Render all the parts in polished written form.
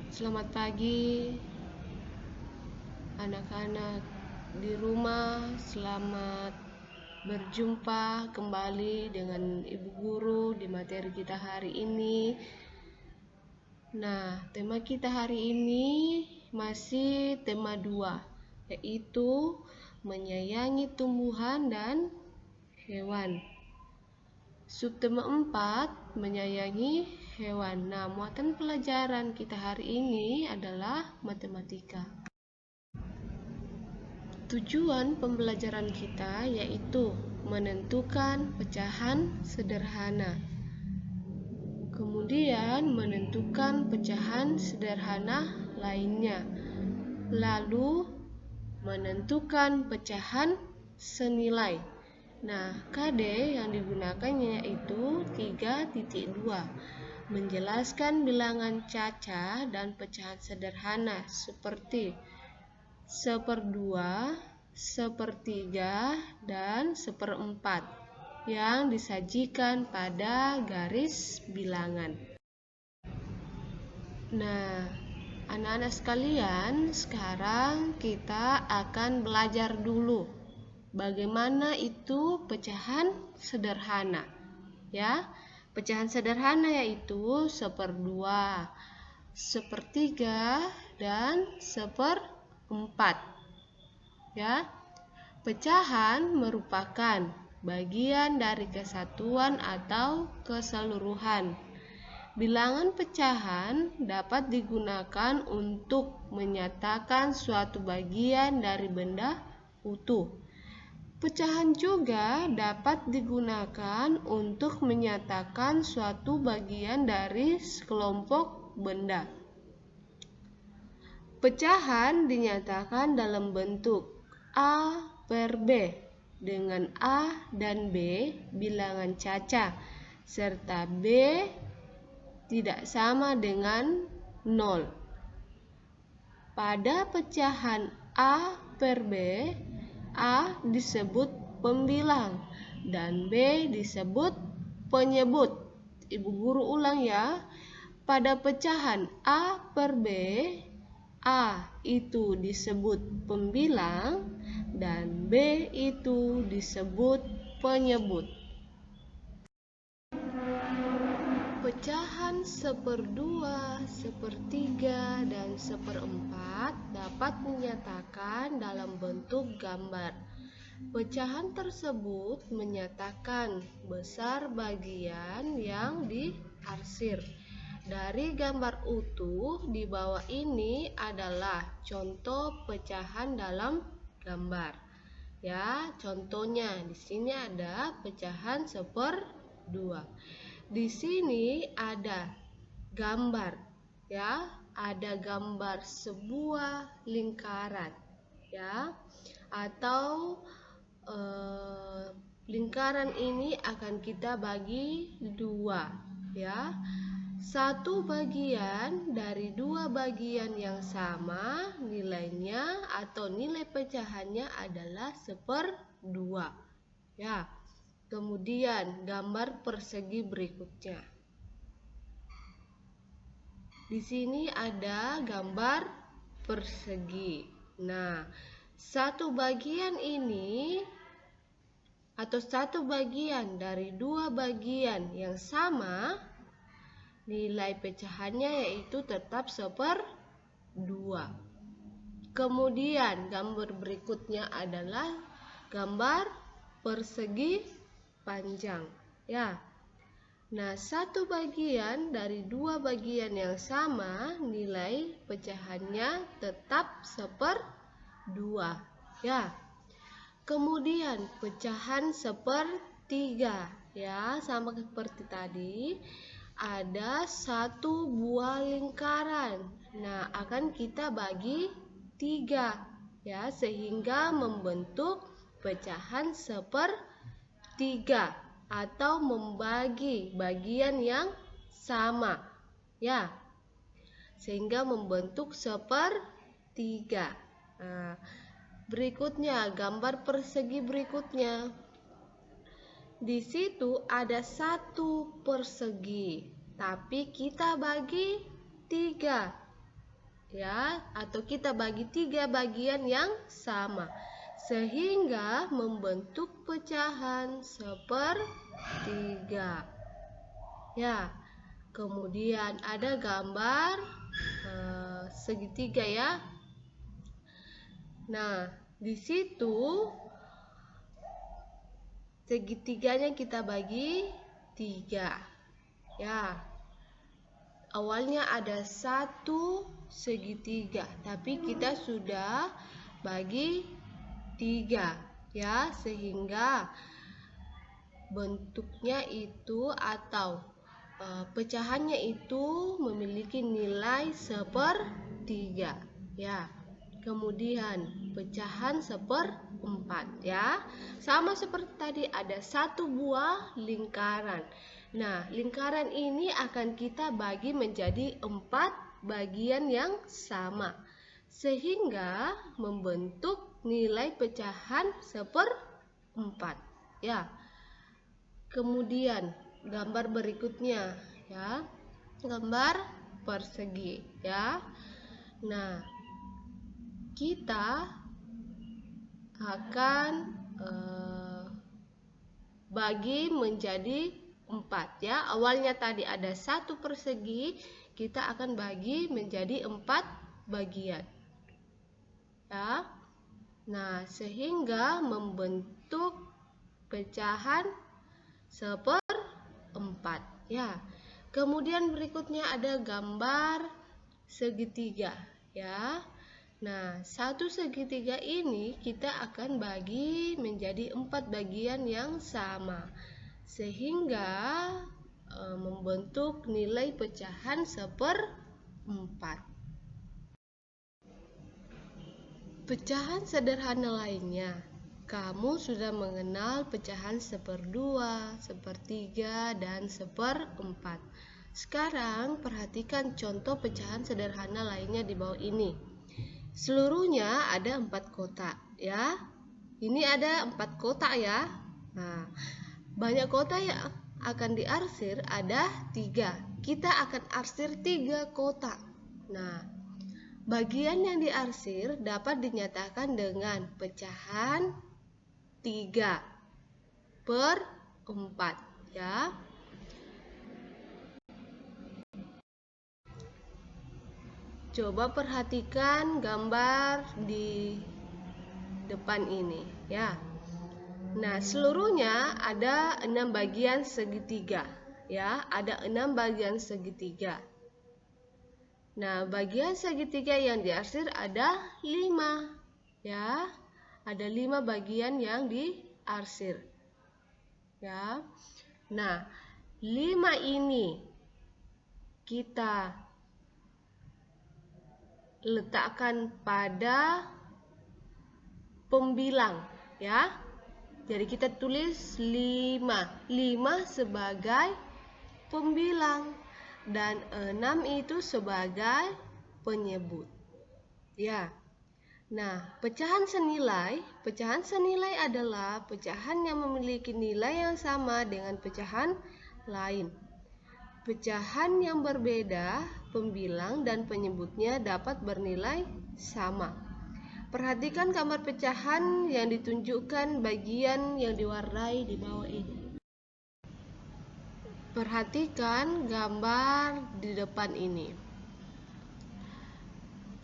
Selamat pagi anak-anak di rumah. Selamat berjumpa kembali dengan Ibu Guru di materi kita hari ini. Nah, tema kita hari ini masih tema 2, yaitu menyayangi tumbuhan dan hewan. Subtema 4, menyayangi hewan. Nah, muatan pelajaran kita hari ini adalah matematika. Tujuan pembelajaran kita yaitu menentukan pecahan sederhana. Kemudian menentukan pecahan sederhana lainnya. Lalu menentukan pecahan senilai. Nah, KD yang digunakannya yaitu 3.2, menjelaskan bilangan cacah dan pecahan sederhana seperti 1/2, 1/3, dan 1/4 yang disajikan pada garis bilangan. Nah, anak-anak sekalian, sekarang kita akan belajar dulu bagaimana itu pecahan sederhana. Ya, pecahan sederhana yaitu 1/2, 1/3, dan 1/4. Ya, pecahan merupakan bagian dari kesatuan atau keseluruhan. Bilangan pecahan dapat digunakan untuk menyatakan suatu bagian dari benda utuh. Pecahan juga dapat digunakan untuk menyatakan suatu bagian dari sekelompok benda. Pecahan dinyatakan dalam bentuk A per B, dengan A dan B bilangan cacah, serta B tidak sama dengan 0. Pada pecahan A per B, A disebut pembilang dan B disebut penyebut. Ibu Guru ulang ya. Pada pecahan A per B, A itu disebut pembilang dan B itu disebut penyebut. Pecahan 1/2, 1/3, dan 1/4 dapat dinyatakan dalam bentuk gambar. Pecahan tersebut menyatakan besar bagian yang diarsir. Dari gambar utuh di bawah ini adalah contoh pecahan dalam gambar. Ya, contohnya di sini ada pecahan 1/2. Di sini ada gambar, ya, ada gambar sebuah lingkaran, ya, atau lingkaran ini akan kita bagi 2, ya. Satu bagian dari 2 bagian yang sama, nilainya atau nilai pecahannya adalah 1/2, ya. Kemudian gambar persegi berikutnya. Di sini ada gambar persegi. Nah, satu bagian ini atau satu bagian dari 2 bagian yang sama, nilai pecahannya yaitu tetap 1/2. Kemudian gambar berikutnya adalah gambar persegi panjang, ya. Nah, satu bagian dari 2 bagian yang sama, nilai pecahannya tetap 1/2, ya. Kemudian pecahan 1/3, ya, sama seperti tadi. Ada satu buah lingkaran. Nah, akan kita bagi 3, ya, sehingga membentuk pecahan 1/3 atau membagi bagian yang sama, ya, sehingga membentuk 1/3. Nah, berikutnya gambar persegi berikutnya. Di situ ada satu persegi, tapi kita bagi 3. ya, atau kita bagi 3 bagian yang sama sehingga membentuk pecahan sepertiga. Ya, kemudian ada gambar segitiga ya. Nah, di situ segitiganya kita bagi 3. Ya. Awalnya ada 1 segitiga, tapi kita sudah bagi 3 ya, sehingga bentuknya itu atau pecahannya itu memiliki nilai sepertiga ya. Kemudian pecahan 1/4 ya. Sama seperti tadi, ada 1 buah lingkaran. Nah, lingkaran ini akan kita bagi menjadi 4 bagian yang sama sehingga membentuk nilai pecahan 1/4 ya. Kemudian gambar berikutnya ya, gambar persegi ya. Nah, kita akan bagi menjadi 4 ya. Awalnya tadi ada 1 persegi, kita akan bagi menjadi 4 bagian ya. Nah, sehingga membentuk pecahan 1/4 ya. Kemudian berikutnya ada gambar segitiga ya. Nah, 1 segitiga ini kita akan bagi menjadi 4 bagian yang sama sehingga membentuk nilai pecahan 1/4. Pecahan sederhana lainnya, kamu sudah mengenal pecahan 1/2, 1/3, dan 1/4. Sekarang perhatikan contoh pecahan sederhana lainnya di bawah ini. Seluruhnya ada 4 kotak ya. Ini ada 4 kotak ya. Nah, banyak kotak yang akan diarsir ada 3. Kita akan arsir 3 kotak. Nah, bagian yang diarsir dapat dinyatakan dengan pecahan 3/4 ya. Coba perhatikan gambar di depan ini ya. Nah, seluruhnya ada 6 bagian segitiga ya, ada 6 bagian segitiga. Nah, bagian segitiga yang diarsir ada 5 ya. Ada 5 bagian yang diarsir ya. Nah, 5 ini kita letakkan pada pembilang ya. Jadi kita tulis 5 sebagai pembilang dan 6 itu sebagai penyebut ya. Nah, pecahan senilai adalah pecahan yang memiliki nilai yang sama dengan pecahan lain. Pecahan yang berbeda, pembilang dan penyebutnya dapat bernilai sama. Perhatikan gambar pecahan yang ditunjukkan bagian yang diwarnai di bawah ini. Perhatikan gambar di depan ini.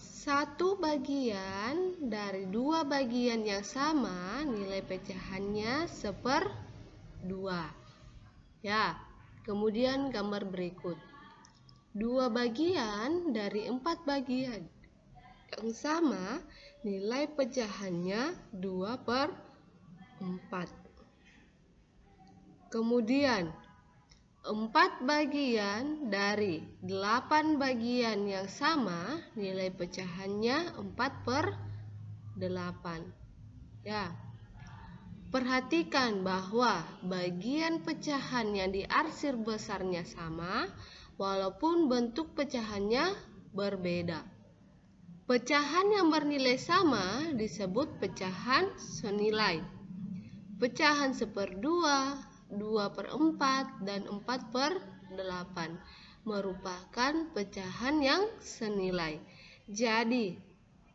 1 bagian dari 2 bagian yang sama, nilai pecahannya 1/2 ya. Kemudian gambar berikut, 2 bagian dari 4 bagian yang sama, nilai pecahannya 2/4. Kemudian 4 bagian dari 8 bagian yang sama, nilai pecahannya 4/8 ya. Perhatikan bahwa bagian pecahan yang diarsir besarnya sama walaupun bentuk pecahannya berbeda. Pecahan yang bernilai sama disebut pecahan senilai. Pecahan 1/2, 2/4, dan 4/8 merupakan pecahan yang senilai. Jadi,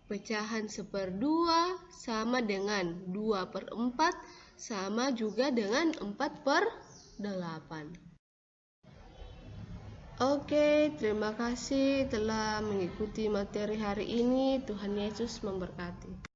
pecahan 1/2 sama dengan 2/4 sama juga dengan 4/8. Oke, terima kasih telah mengikuti materi hari ini. Tuhan Yesus memberkati.